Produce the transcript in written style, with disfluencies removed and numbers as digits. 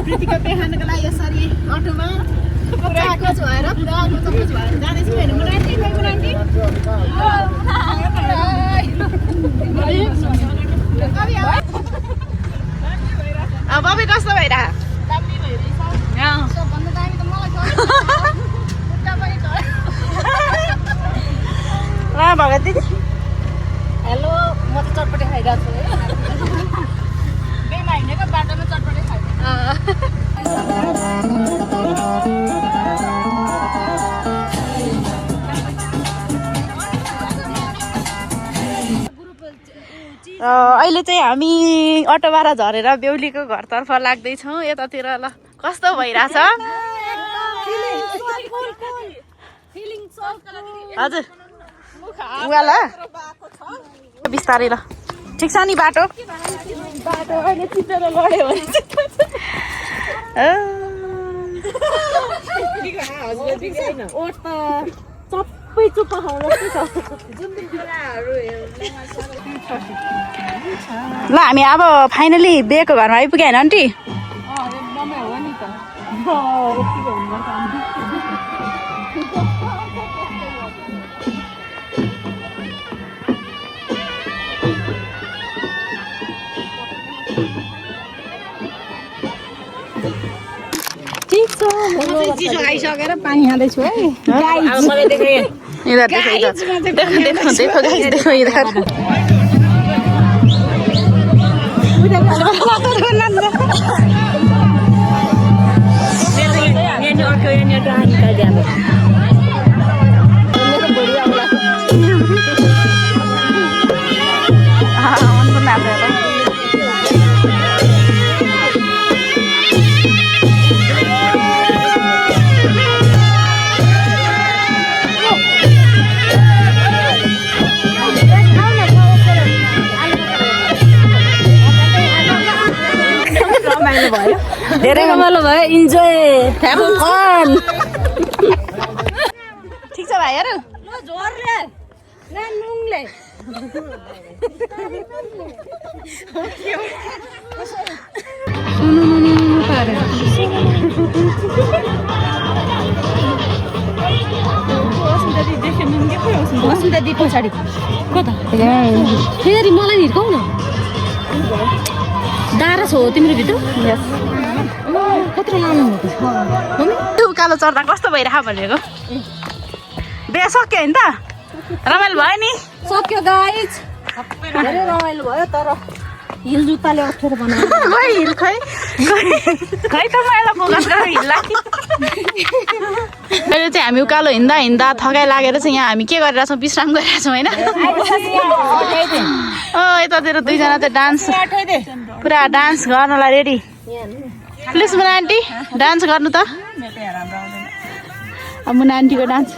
प्रीतिको बिहानको लागि यसरी अटोमा पुरा कोच भएर जाँदैछु होइन मुनान्टी खै मुनान्टी बबी कस्तो भइरहेको भगत दिदी हेलो म त चटपटे खाइरहेको छु बेमा हिँडेको बाटोमा चटपटे खाइरहेको अहिले चाहिँ हामी अटोबाट झरेर बेहुलीको घरतर्फ लाग्दैछौँ यतातिर ल कस्तो भइरहेछ हजुर उहाँ बिस्तारै ल ठिक छ नि बाटो अहिले चितेर लड्यो भने सबै चुप्पा ल हामी अब फाइनली बिहेको घरमा आइपुग्यो होइन आन्टी चिसो खाइसकेर पानी खाँदैछु है धेरै रमाइलो भयो इन्जोय ह्याभिङ फन ठिक छ भाइहरु ल जोरले ल नुङले सुनु पारे अस्मिता दी पछाडि कता फेरि मलाई हिर्काउ न डाँडा छ हो तिम्रो भित्र कत्रो लानु त्यो उकालो चढ्दा कस्तो भइरहेको भनेको बिहे सक्यो नि त रमाइलो भयो नि सक्यो गाइज धेरै रमाइलो भयो तर हिल जुत्ताले अप्ठ्यारो बनायो हिल खै त मलाई फोकस गरेर हिल्ला अहिले चाहिँ हामी उकालो हिँड्दा हिँड्दा थकाइ लागेर चाहिँ यहाँ हामी के गरिरहेछौँ विश्राम गरिरहेछौँ होइन यतातिर दुईजना चाहिँ डान्स पुरा डान्स गर्नलाई ready please Muna aunty dance गर्नु त मुना आन्टीको डान्स